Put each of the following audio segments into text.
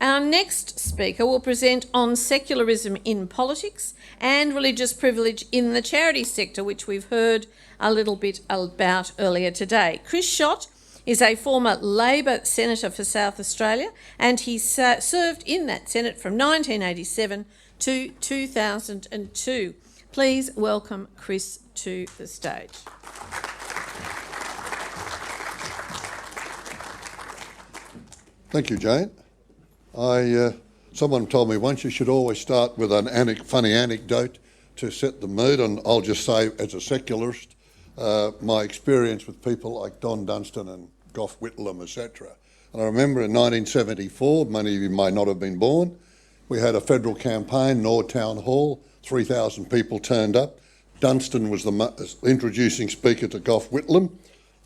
Our next speaker will present on secularism in politics and religious privilege in the charity sector, which we've heard a little bit about earlier today. Chris Schacht is a former Labor Senator for South Australia, and he served in that Senate from 1987 to 2002. Please welcome Chris to the stage. Thank you, Jane. Someone told me once you should always start with an funny anecdote to set the mood, and I'll just say, as a secularist, my experience with people like Don Dunstan and Gough Whitlam, etc. And I remember in 1974, many of you may not have been born, we had a federal campaign, Nord Town Hall, 3,000 people turned up. Dunstan was the introducing speaker to Gough Whitlam.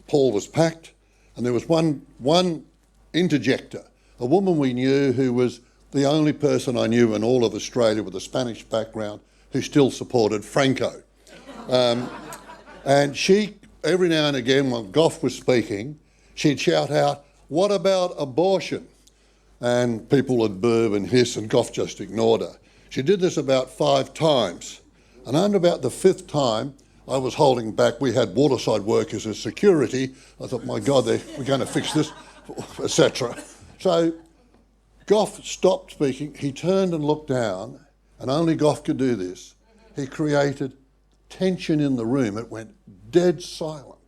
Paul was packed, and there was one interjector, a woman we knew who was the only person I knew in all of Australia with a Spanish background who still supported Franco. And she, every now and again, when Gough was speaking, she'd shout out, "What about abortion?" And people would burp and hiss, and Gough just ignored her. She did this about 5 times. And under about the 5th time, I was holding back. We had waterside workers as security. I thought, my God, we're going to fix this, etc. So Gough stopped speaking. He turned and looked down, and only Gough could do this. He created tension in the room. It went dead silent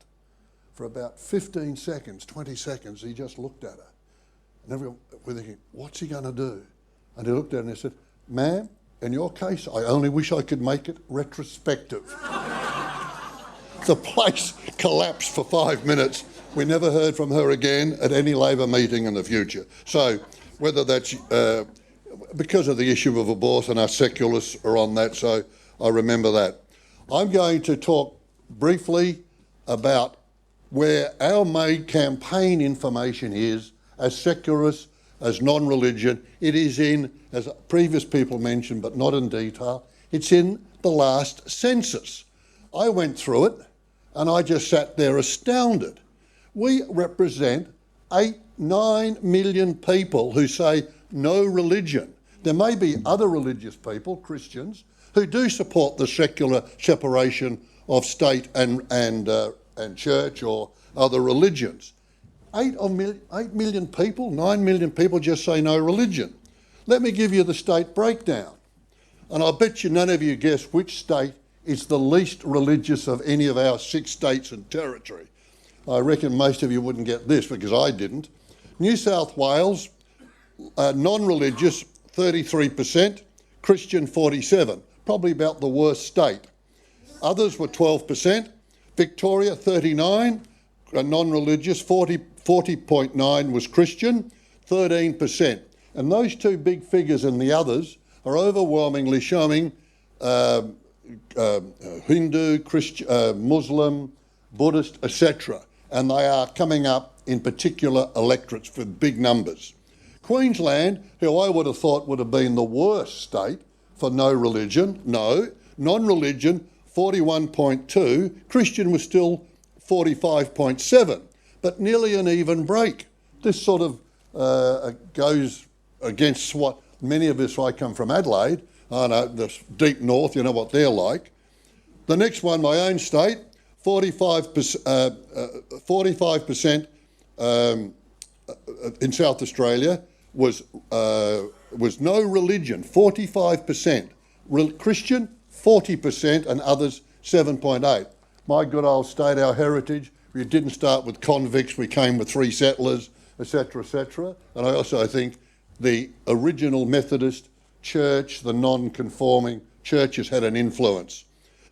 for about 15 seconds, 20 seconds. He just looked at her. And everyone were thinking, what's he going to do? And he looked at her and he said, "Ma'am, in your case, I only wish I could make it retrospective." The place collapsed for 5 minutes. We never heard from her again at any Labor meeting in the future. So whether that's because of the issue of abortion, our secularists are on that, so I remember that. I'm going to talk briefly about where our main campaign information is as secularists, as non-religion. It is in, as previous people mentioned, but not in detail, it's in the last census. I went through it and I just sat there astounded. We represent 9 million people who say no religion. There may be other religious people, Christians, who do support the secular separation of state and church or other religions. 8 million people, 9 million people just say no religion. Let me give you the state breakdown. And I bet you none of you guess which state is the least religious of any of our 6 states and territory. I reckon most of you wouldn't get this because I didn't. New South Wales, non-religious 33%, Christian 47%, probably about the worst state. Others were 12%, Victoria 39%, non-religious 40.9% was Christian, 13%. And those 2 big figures and the others are overwhelmingly showing Hindu, Christian, Muslim, Buddhist, etc. And they are coming up in particular electorates for big numbers. Queensland, who I would have thought would have been the worst state for no religion, no. Non-religion, 41.2. Christian was still 45.7, but nearly an even break. This sort of goes against what many of us, I come from Adelaide, I know the deep north, you know what they're like. The next one, my own state, 45% in South Australia was no religion, 45%. Christian, 40%, and others 7.8. My good old state, our heritage, we didn't start with convicts, we came with 3 settlers, etc., etc. And I also think the original Methodist church, the non-conforming churches had an influence.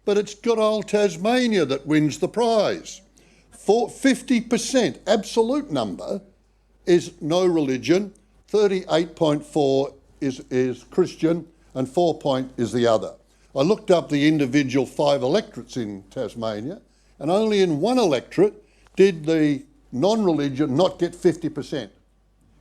But it's good old Tasmania that wins the prize. 50%, absolute number, is no religion, 38.4 is Christian, and 4 is the other. I looked up the individual 5 electorates in Tasmania, and only in 1 electorate did the non-religion not get 50%.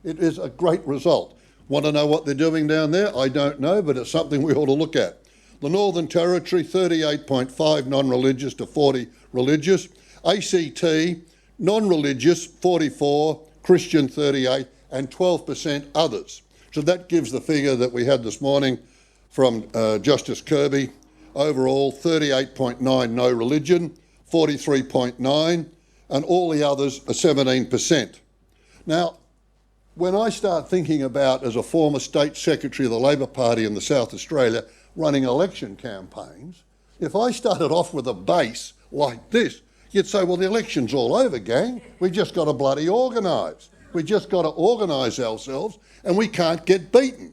It is a great result. Want to know what they're doing down there? I don't know, but it's something we ought to look at. The Northern Territory, 38.5 non-religious to 40 religious. ACT, non-religious, 44, Christian, 38, and 12% others. So that gives the figure that we had this morning from Justice Kirby. Overall, 38.9 no religion, 43.9, and all the others are 17%. Now, when I start thinking about, as a former State Secretary of the Labor Party in the South Australia, running election campaigns, if I started off with a base like this, you'd say, well, the election's all over, gang. We've just got to bloody organise. We've just got to organise ourselves and we can't get beaten.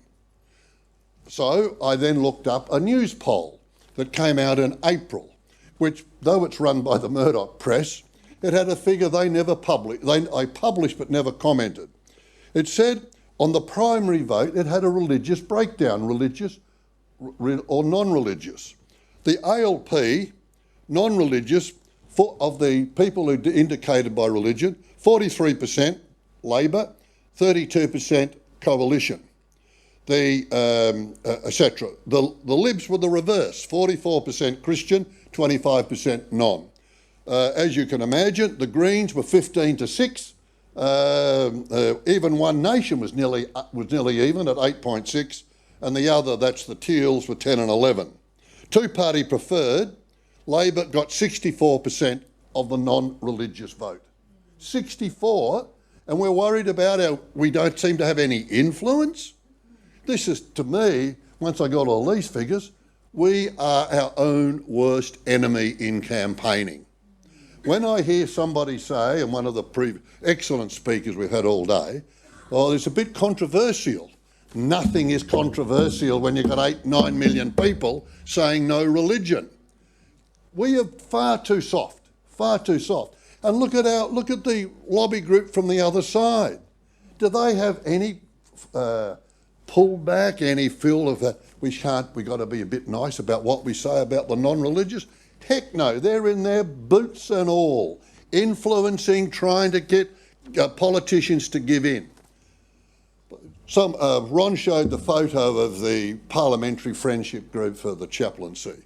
So I then looked up a news poll that came out in April, which, though it's run by the Murdoch press, it had a figure they never published. I published but never commented. It said on the primary vote, it had a religious breakdown, religious or non-religious. The ALP, non-religious, of the people who indicated by religion, 43% Labor, 32% Coalition, etc. The Libs were the reverse, 44% Christian, 25% non. As you can imagine, the Greens were 15-6. Even One Nation was nearly even at 8.6, and the other, that's the Teals, were 10 and 11. Two-party preferred, Labor got 64% of the non-religious vote. 64, and we're worried about we don't seem to have any influence. This is, to me, once I got all these figures, we are our own worst enemy in campaigning. When I hear somebody say, and one of the excellent speakers we've had all day, oh, it's a bit controversial. Nothing is controversial when you've got 8-9 million people saying no religion. We are far too soft, far too soft. And look at the lobby group from the other side. Do they have any pullback, any feel of that? We've got to be a bit nice about what we say about the non-religious? Heck no, they're in their boots and all, influencing, trying to get politicians to give in. Ron showed the photo of the parliamentary friendship group for the chaplaincy.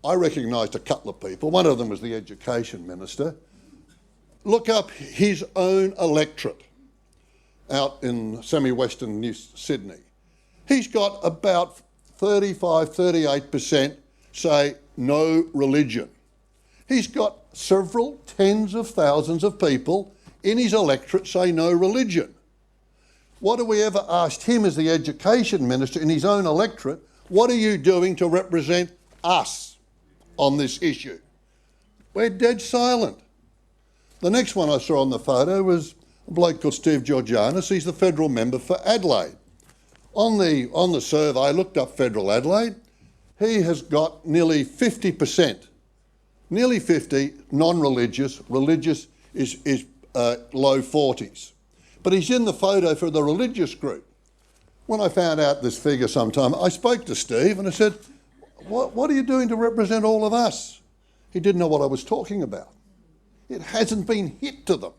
I recognised a couple of people. One of them was the Education Minister. Look up his own electorate out in semi-western New Sydney. He's got about 35-38% say no religion. He's got several tens of thousands of people in his electorate say no religion. What have we ever asked him as the Education Minister in his own electorate? What are you doing to represent us on this issue? We're dead silent. The next one I saw on the photo was a bloke called Steve Georgianis. He's the federal member for Adelaide. On the survey, I looked up federal Adelaide. He has got nearly 50%, nearly 50 non-religious. Religious is low 40s. But he's in the photo for the religious group. When I found out this figure sometime, I spoke to Steve and I said, what are you doing to represent all of us? He didn't know what I was talking about. It hasn't been hit to them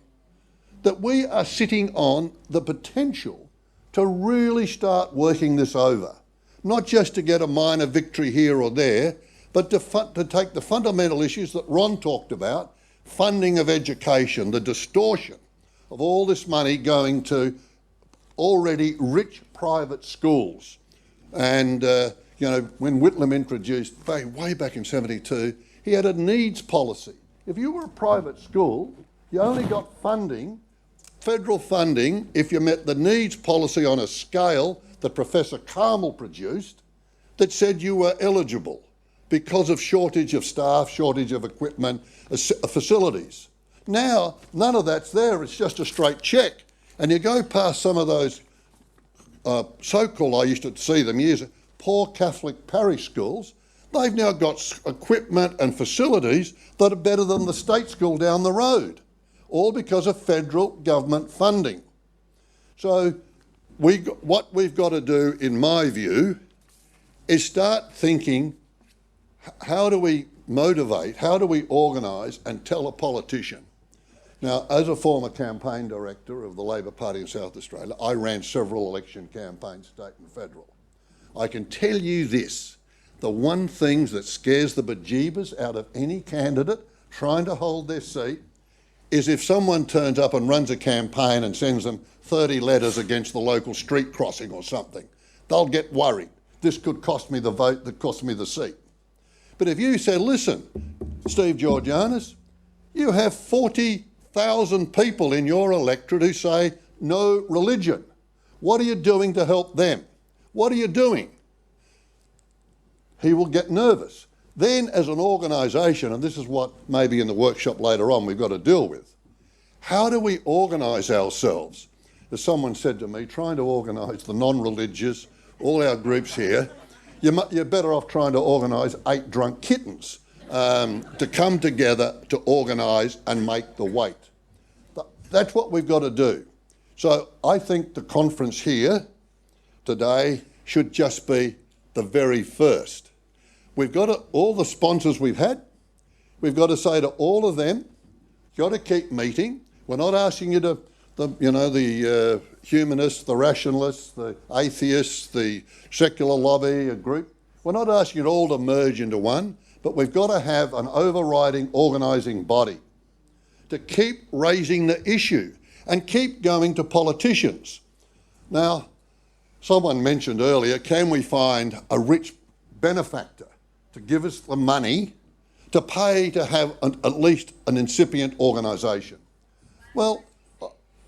that we are sitting on the potential to really start working this over. Not just to get a minor victory here or there, but to take the fundamental issues that Ron talked about, funding of education, the distortion of all this money going to already rich private schools. And, when Whitlam introduced, way back in 72, he had a needs policy. If you were a private school, you only got funding, federal funding, if you met the needs policy on a scale that Professor Carmel produced that said you were eligible because of shortage of staff, shortage of equipment, facilities. Now, none of that's there. It's just a straight check. And you go past some of those so-called, I used to see them years ago, poor Catholic parish schools. They've now got equipment and facilities that are better than the state school down the road, all because of federal government funding. So what we've got to do, in my view, is start thinking, how do we motivate, how do we organise and tell a politician? Now, as a former campaign director of the Labor Party in South Australia, I ran several election campaigns, state and federal. I can tell you this, the one thing that scares the bejeebers out of any candidate trying to hold their seat is if someone turns up and runs a campaign and sends them 30 letters against the local street crossing or something. They'll get worried. This could cost me the vote, that cost me the seat. But if you said, listen, Steve Georgianis, you have 40,000 people in your electorate who say no religion. What are you doing to help them? What are you doing? He will get nervous. Then as an organisation, and this is what maybe in the workshop later on we've got to deal with, how do we organise ourselves? As someone said to me, trying to organise the non-religious, all our groups here, you're better off trying to organise 8 drunk kittens to come together to organise and make the weight. That's what we've got to do. So I think the conference here today should just be the very first. We've got to, all the sponsors we've had, we've got to say to all of them, you've got to keep meeting. We're not asking you to, the humanists, the rationalists, the atheists, the secular lobby, a group. We're not asking it all to merge into one, but we've got to have an overriding organising body to keep raising the issue and keep going to politicians. Now, someone mentioned earlier, can we find a rich benefactor to give us the money to pay to have at least an incipient organisation? Well,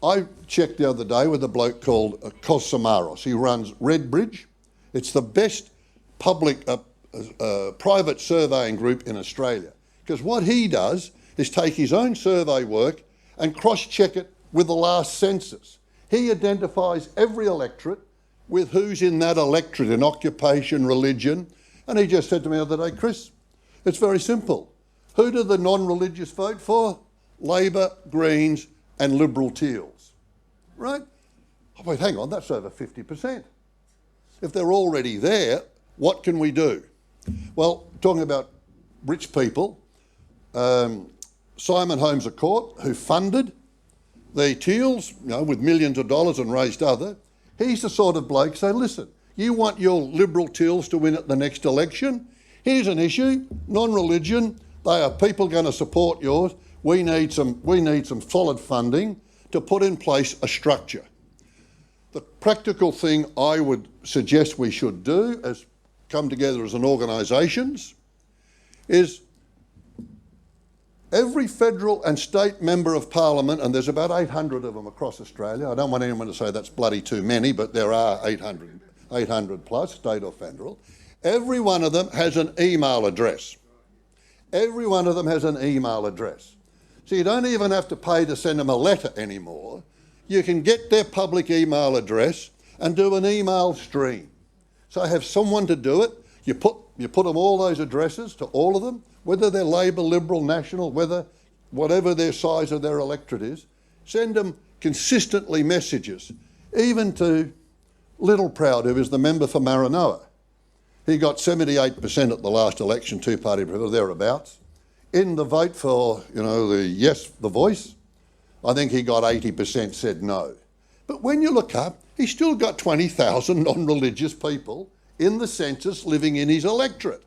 I checked the other day with a bloke called Kos Samaros. He runs Redbridge. It's the best public private surveying group in Australia, because what he does is take his own survey work and cross-check it with the last census. He identifies every electorate with who's in that electorate in occupation, religion, and he just said to me the other day, Chris, it's very simple. Who do the non-religious vote for? Labor, Greens and Liberal Teals, right? Oh, wait, hang on, that's over 50%. If they're already there, what can we do? Well, talking about rich people, Simon Holmes à Court, who funded the Teals, with millions of dollars and raised other, he's the sort of bloke say, listen, you want your Liberal Teals to win at the next election? Here's an issue, non-religion, they are people going to support yours. We need some solid funding to put in place a structure. The practical thing I would suggest we should do as come together as an organisations is every federal and state member of parliament, and there's about 800 of them across Australia. I don't want anyone to say that's bloody too many, but there are 800 plus, state or federal. Every one of them has an email address. Every one of them has an email address. So you don't even have to pay to send them a letter anymore. You can get their public email address and do an email stream. So have someone to do it. You put them all those addresses to all of them, whether they're Labor, Liberal, National, whatever their size of their electorate is, send them consistently messages, even to Littleproud, who is the member for Maranoa. He got 78% at the last election, two-party, thereabouts. In the vote for, the voice, I think he got 80% said no. But when you look up, he's still got 20,000 non-religious people in the census living in his electorate.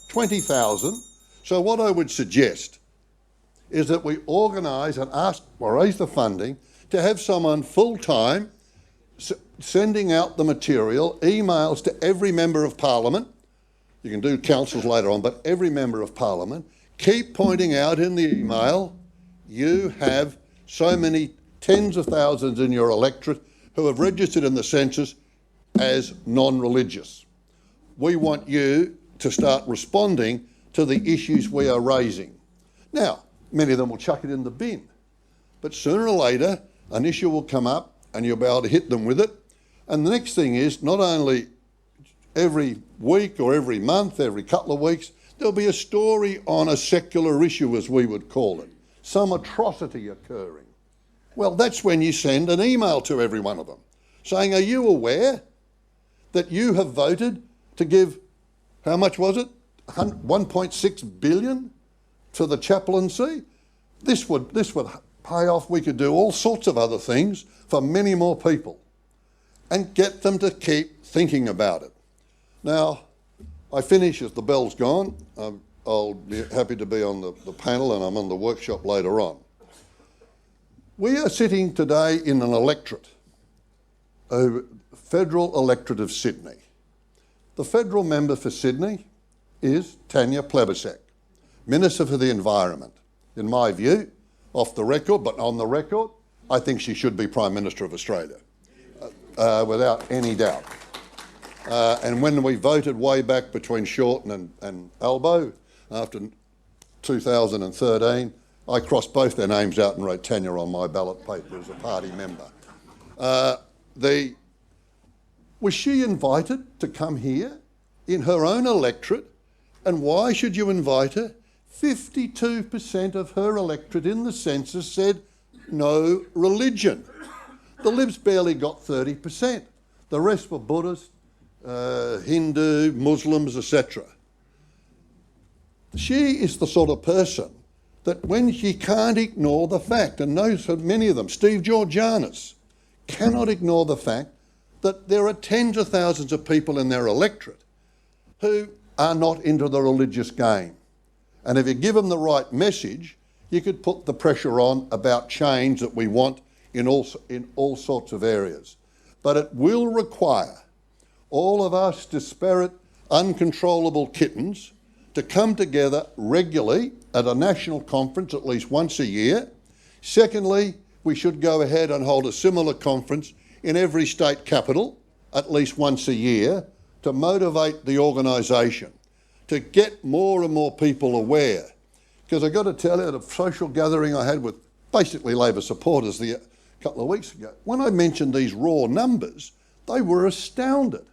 20,000. So what I would suggest is that we organise and ask or raise the funding to have someone full-time sending out the material, emails to every member of parliament. You can do councils later on, but every member of parliament. Keep pointing out in the email, you have so many tens of thousands in your electorate who have registered in the census as non-religious. We want you to start responding to the issues we are raising. Now, many of them will chuck it in the bin, but sooner or later, an issue will come up and you'll be able to hit them with it. And the next thing is, not only every week or every month, every couple of weeks, there'll be a story on a secular issue, as we would call it, some atrocity occurring. Well, that's when you send an email to every one of them saying, are you aware that you have voted to give, how much was it? 1.6 billion to the chaplaincy? This would pay off. We could do all sorts of other things for many more people and get them to keep thinking about it. Now, I finish as the bell's gone. I'll be happy to be on the panel, and I'm on the workshop later on. We are sitting today in an electorate, a federal electorate of Sydney. The federal member for Sydney is Tanya Plibersek, Minister for the Environment. In my view, off the record, but on the record, I think she should be Prime Minister of Australia, without any doubt. And when we voted way back between Shorten and Albo after 2013, I crossed both their names out and wrote Tanya on my ballot paper as a party member. Was she invited to come here in her own electorate? And why should you invite her? 52% of her electorate in the census said no religion. The Libs barely got 30%. The rest were Buddhist, Hindu, Muslims, etc. She is the sort of person that when she can't ignore the fact, and knows many of them, Steve Georgianis, cannot ignore the fact that there are tens of thousands of people in their electorate who are not into the religious game. And if you give them the right message, you could put the pressure on about change that we want in all sorts of areas. But it will require all of us disparate, uncontrollable kittens to come together regularly at a national conference at least once a year. Secondly, we should go ahead and hold a similar conference in every state capital at least once a year to motivate the organisation, to get more and more people aware. Because I've got to tell you, at a social gathering I had with basically Labor supporters a couple of weeks ago, when I mentioned these raw numbers, they were astounded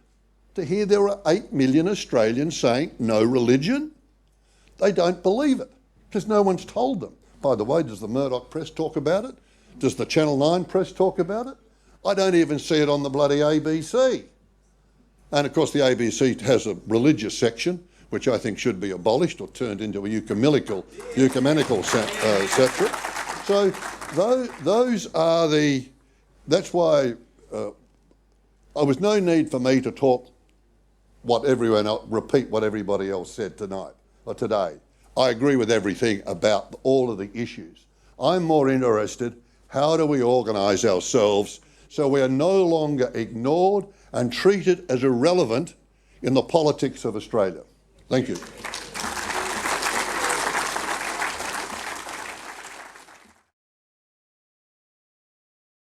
to hear there were 8 million Australians saying no religion. They don't believe it because no one's told them. By the way, does the Murdoch press talk about it? Does the Channel 9 press talk about it? I don't even see it on the bloody ABC. And of course the ABC has a religious section, which I think should be abolished or turned into a ecumenical section. So those are that's why there was no need for me to talk repeat what everybody else said tonight or today. I agree with everything about all of the issues. I'm more interested, how do we organise ourselves so we are no longer ignored and treated as irrelevant in the politics of Australia? Thank you.